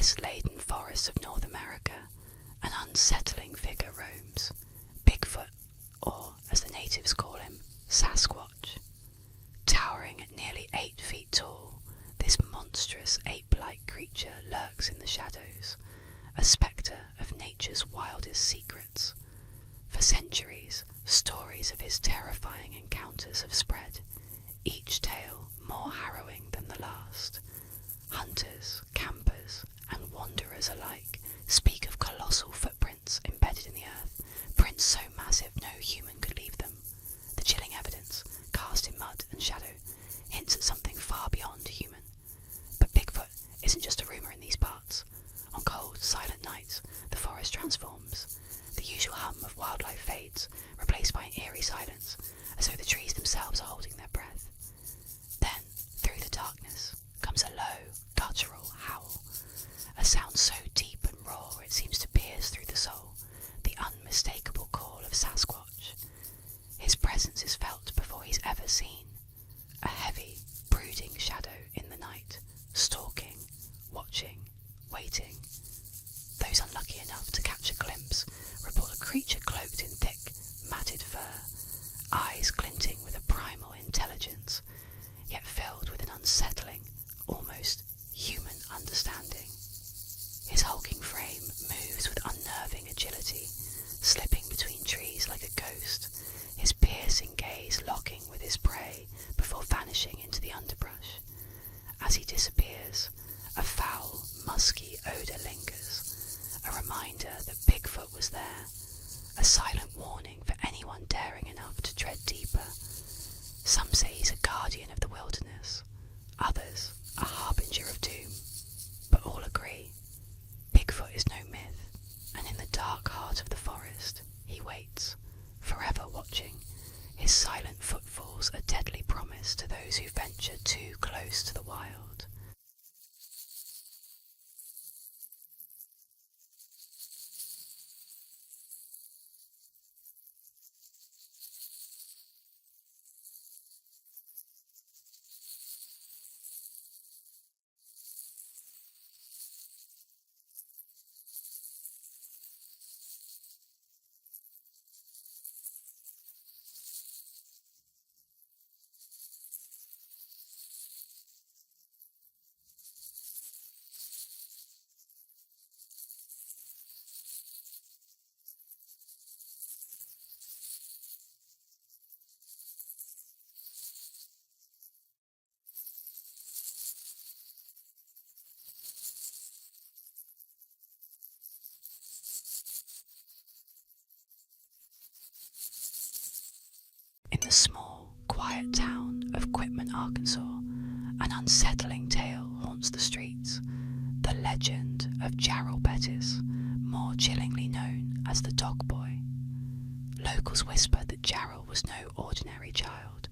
mist-laden forests of North America, an unsettling figure roams, Bigfoot, or as the natives call him, Sasquatch. Towering at nearly 8 feet tall, this monstrous ape-like creature lurks in the shadows, a spectre of nature's wildest secrets. For centuries, stories of his terrifying encounters have spread, each tale more harrowing than the last. Hunters, campers, and wanderers alike speak of colossal footprints embedded in the earth, prints so massive no human could leave them. The chilling evidence, cast in mud and shadow, hints at something far beyond human. But Bigfoot isn't just a rumour in these parts. On cold, silent nights, the forest transforms. The usual hum of wildlife fades, replaced by an eerie silence, as though the trees themselves are holding their breath. Then, through the darkness, comes a low, guttural howl, a sound so deep and raw it seems to pierce through the soul, the unmistakable call of Sasquatch. His presence is felt before he's ever seen, a heavy, brooding shadow in the night, stalking, watching, waiting. Those unlucky enough to catch a glimpse report a creature cloaked in thick, matted fur, eyes glinting with a primal intelligence, yet filled with an unsettling, almost human understanding. His hulking frame moves with unnerving agility, slipping between trees like a ghost, his piercing gaze locking with his prey before vanishing into the underbrush. As he disappears, a foul, musky odour lingers, a reminder that Bigfoot was there, a silent warning for anyone daring enough to tread deeper. Some say he's a guardian of the wilderness, others a harbinger of doom, but all agree, Bigfoot is no myth, and in the dark heart of the forest, he waits, forever watching, his silent footfalls a deadly promise to those who venture too close to the wild. In the small, quiet town of Quitman, Arkansas, an unsettling tale haunts the streets. The legend of Jarrell Bettis, more chillingly known as the Dog Boy. Locals whisper that Jarrell was no ordinary child.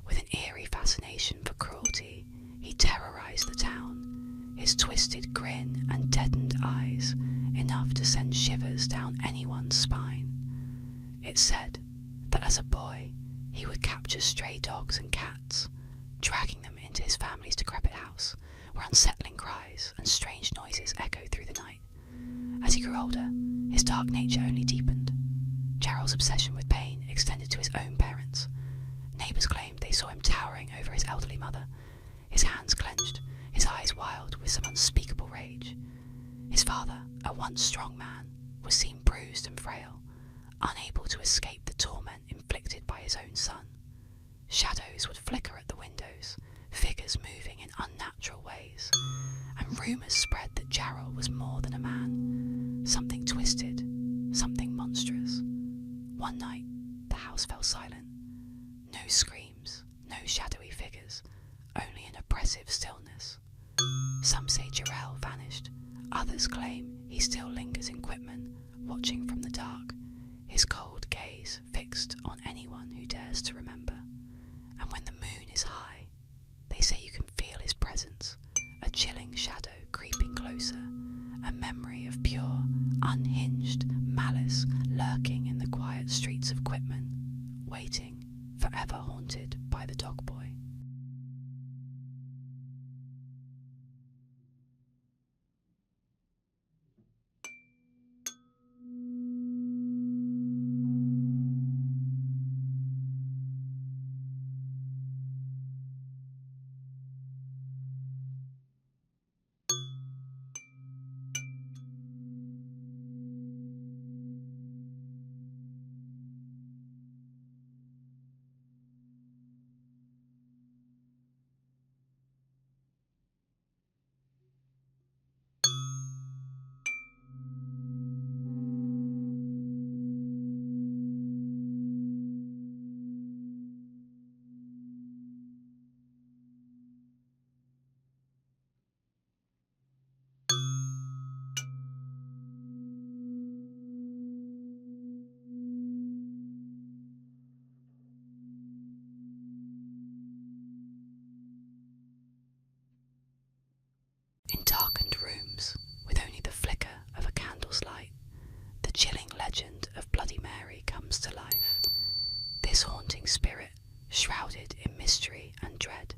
With an eerie fascination for cruelty, he terrorised the town, his twisted grin and deadened eyes enough to send shivers down anyone's spine. It's said that as a boy, he would capture stray dogs and cats, dragging them into his family's decrepit house, where unsettling cries and strange noises echoed through the night. As he grew older, his dark nature only deepened. Jarrell's obsession with pain extended to his own parents. Neighbours claimed they saw him towering over his elderly mother, his hands clenched, his eyes wild with some unspeakable rage. His father, a once strong man, was seen bruised and frail, unable to escape the torment inflicted by his own son. Shadows would flicker at the windows, figures moving in unnatural ways, and rumours spread that Jarrell was more than a man, something twisted, something monstrous. One night, the house fell silent. No screams, no shadowy figures, only an oppressive stillness. Some say Jarrell vanished, others claim he still lingers in Quitman, watching from the dark, his cold gaze fixed on anyone who dares to remember. And when the moon is high, they say you can feel his presence, a chilling shadow creeping closer, a memory of pure, unhinged malice lurking in the quiet streets of Quitman, waiting, forever haunted by the Dog Boy. mystery and dread,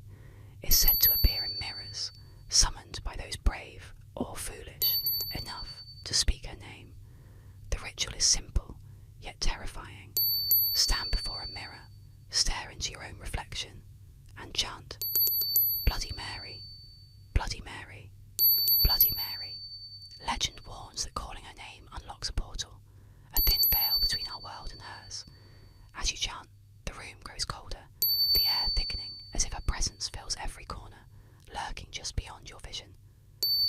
is said to appear in mirrors, summoned by those brave or foolish enough to speak her name. The ritual is simple, yet terrifying. Stand before a mirror, stare into your own reflection, and chant, "Bloody Mary, Bloody Mary, Bloody Mary." Legend warns that calling her name unlocks a portal, a thin veil between our world and hers. As you chant, the room grows colder, the air thickening as if her presence fills every corner, lurking just beyond your vision.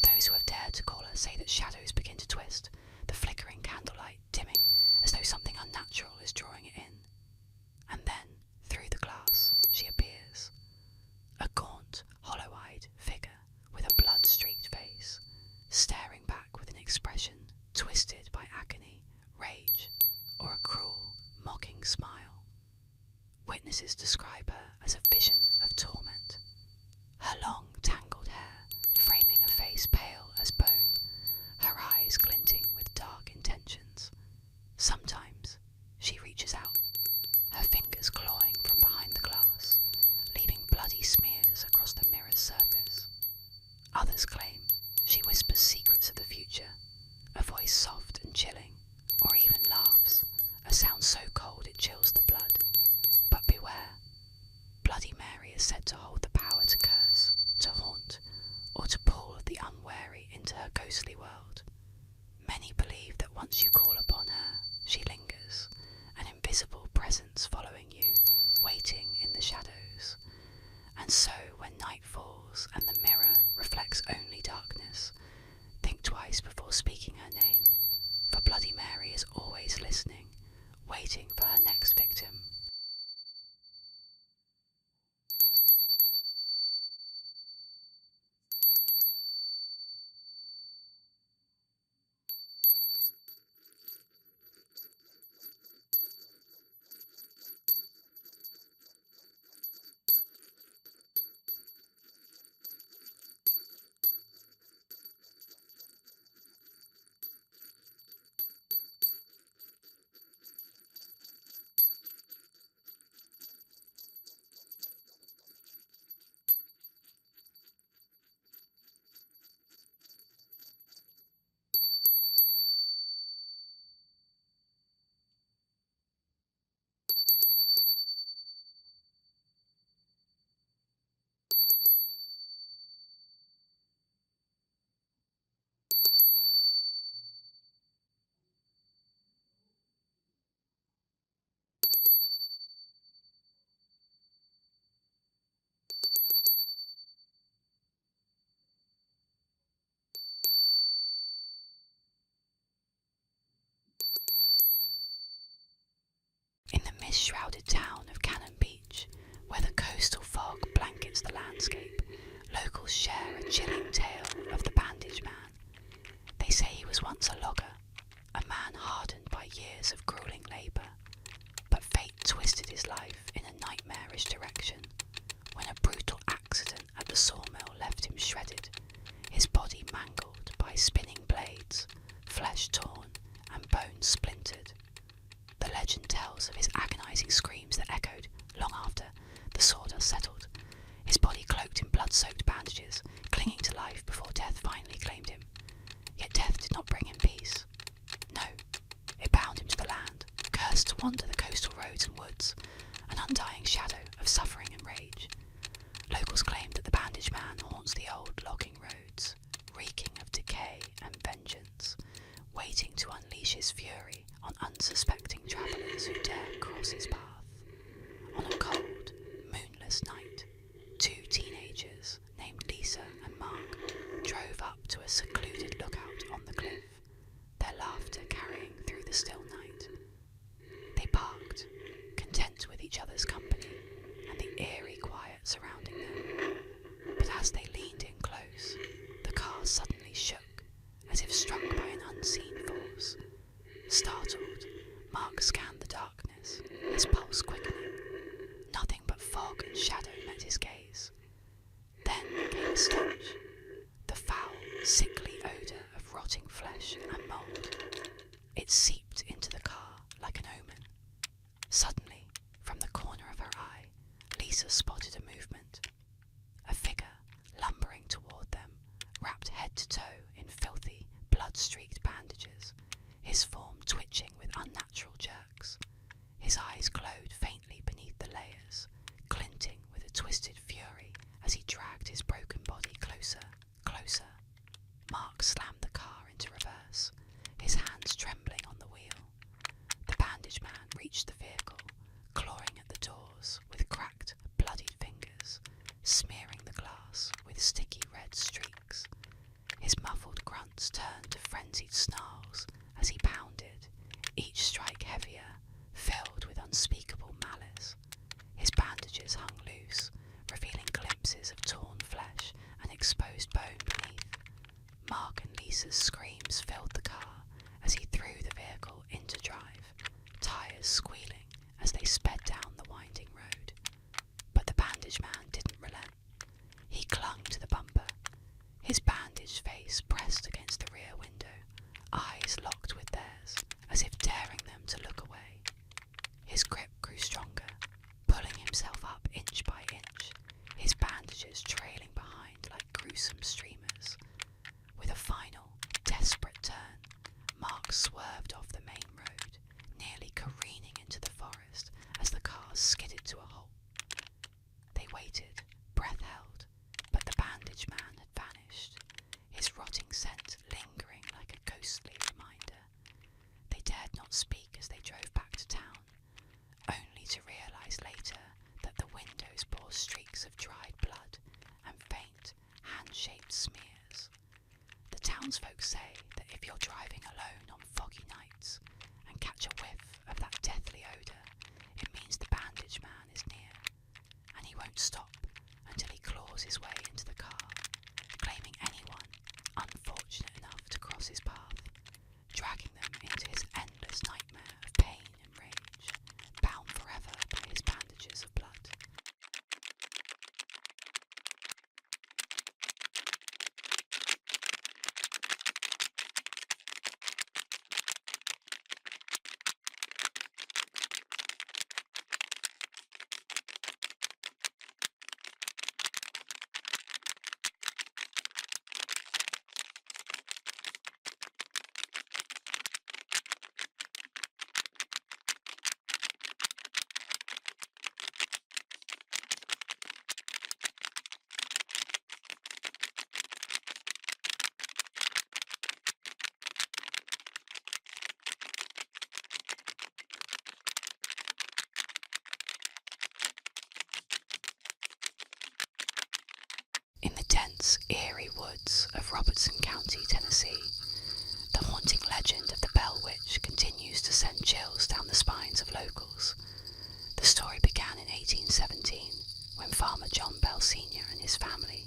Those who have dared to call her say that shadows begin to twist, the flickering candlelight dimming as though something unnatural is drawing it in. And then, through the glass, she appears. A gaunt, hollow-eyed figure with a blood-streaked face, staring back with an expression twisted by agony, rage, or a cruel, mocking smile. Witnesses describe her as a vision of torment. Her long, tangled hair framing a face pale as bone, her eyes glinting with dark intentions. Sometimes she reaches out, her fingers clawing from behind the glass, leaving bloody smears across the mirror's surface. Others claim she whispers secrets of the future, a voice soft and chilling, or even laughs, a sound so cold it chills the blood. But beware, Bloody Mary is said to hold the power to curse, to haunt, or to pull the unwary into her ghostly world. Many believe that once you call upon her, she lingers, an invisible presence following you, waiting in the shadows. And so when night falls and the mirror reflects only darkness, think twice before speaking her name, for Bloody Mary is always listening, waiting for her next victim. In the mist-shrouded town of Cannon Beach, where the coastal fog blankets the landscape, locals share a chilling tale of the Bandage Man. They say he was once a logger, a man hardened by years of grueling labour, but fate twisted his life in a nightmarish direction when a brutal accident at the sawmill left him shredded, his body mangled by spinning blades, flesh torn and bones splintered. The legend tells of his agonising screams that echoed long after the sawdust settled, his body cloaked in blood-soaked bandages, clinging to life before death finally claimed him. Yet death did not bring him peace. No, it bound him to the land, cursed to wander the coastal roads and woods, an undying shadow of suffering and rage. Locals claim that the Bandage Man haunts the old logging roads, reeking of decay and vengeance, waiting to unleash his fury on unsuspecting travellers who dare cross his path. On a cold, moonless night, two teenagers named Lisa and Mark drove up to a secluded lookout on the cliff, their laughter carrying through the still night. They parked, content with each other's company and the eerie quiet surrounding them. But as they leaned in close, the car suddenly shook, as if struck by an unseen force. Startled, Mark scanned the darkness, his pulse quickening. Nothing but fog and shadow met his gaze. Then came a stench, the foul, sickly odour of rotting flesh and mould. It seeped into the car like an omen. Suddenly, from the corner of her eye, Lisa Lisa spotted a movement. A figure lumbering toward them, wrapped head to toe in filthy, blood-streaked bandages, his form twitching with unnatural jerks. His eyes glowed faintly beneath the layers, glinting with a twisted fury as he dragged his broken body closer, closer. Mark slammed the car into reverse, his hands trembling on the wheel. The bandage man reached the vehicle, clawing at the doors with cracked, bloodied fingers, smearing the glass with sticky red streaks. His muffled grunts turned to frenzied snarls as he pounded, each strike heavier, filled with unspeakable malice. His bandages hung loose, revealing glimpses of torn flesh and exposed bone beneath. Mark and Lisa's screams filled the car as he threw the vehicle into drive, tires squealing as they sped down the winding road. But the bandage man didn't relent. He clung to the bumper, his bandaged face pressed against the rear window, eyes locked with theirs, as if daring them to look away. His grip grew stronger, pulling himself up inch by inch, his bandages trailing behind like gruesome streamers. With a final, desperate turn, Mark swerved off the main road, nearly careening into the forest as the car skidded to a halt. They waited, breath held, but the bandage man had vanished, his rotting scent lingering like a ghostly reminder. They dared not speak as they drove back to town, only to realise later that the windows bore streaks of dried blood and faint, hand-shaped smears. The townsfolk say that if you're driving alone on foggy nights and catch a whiff of that deathly odour, it means the bandage man is near, and he won't stop until he claws his way into the car, claiming anyone unfortunate enough to cross his path, dragging them into his endless nightmare of pain and rage, bound forever by his bandages of blood. In the dense, eerie woods of Robertson County, Tennessee, the haunting legend of the Bell Witch continues to send chills down the spines of locals. The story began in 1817, when farmer John Bell Sr. and his family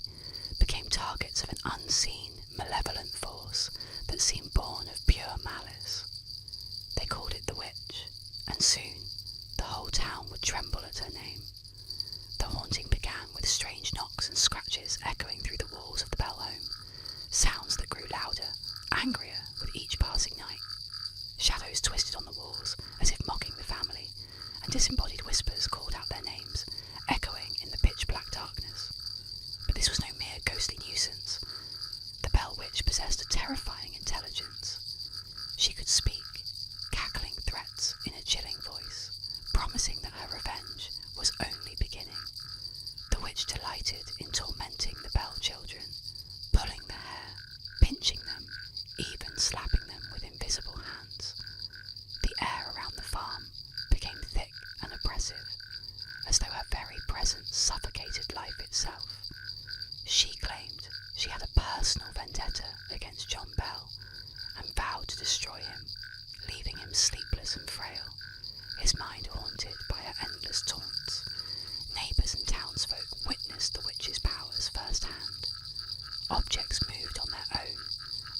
became targets of an unseen, malevolent force that seemed born of pure malice. They called it the Witch, and soon the whole town would tremble at her name. The haunting began with strange knocks and scratches echoing through the walls of the Bell home, sounds that grew louder, angrier with each passing night. Shadows twisted on the walls as if mocking the family, and disembodied whispers called out their names, echoing in the pitch-black darkness. But this was no mere ghostly nuisance. The Bell Witch possessed a terrifying intelligence. She could speak, cackling threats in a chilling voice, promising that her revenge was only beginning. The witch delighted in tormenting the Bell children, pulling their hair, pinching them, even slapping them with invisible hands. The air around the farm became thick and oppressive, as though her very presence suffocated life itself. She claimed she had a personal vendetta against John Bell and vowed to destroy him, leaving him sleepless and frail, his mind haunted by her endless taunts. Neighbours and townsfolk witnessed the witch's powers firsthand. Objects moved on their own,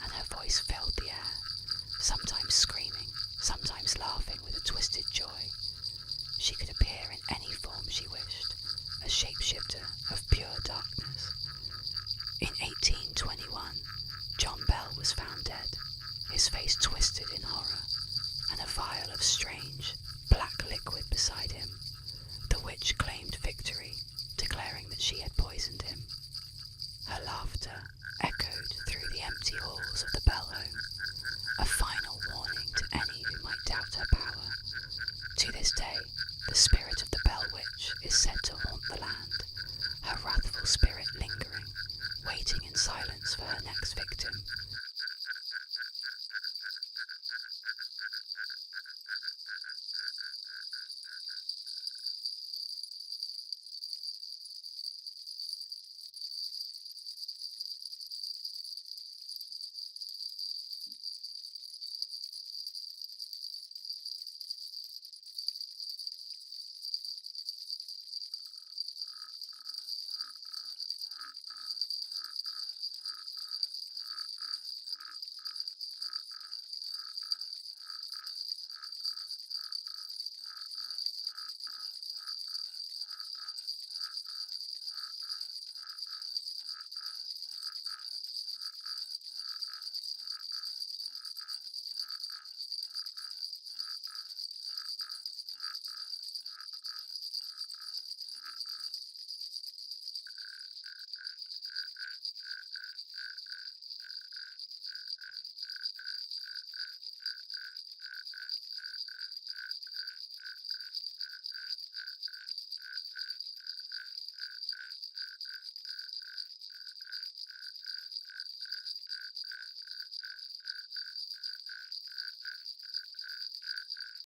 and her voice filled the air, sometimes screaming, sometimes laughing with a twisted joy. She could appear in any form she wished, a shapeshifter of pure darkness. In 1821, John Bell was found dead, his face twisted in horror, and a vial of strange, black liquid beside him. The witch claimed victory, declaring that she had poisoned him. Her laughter echoed through the empty halls of the Bell home, a final warning to any who might doubt her power. To this day,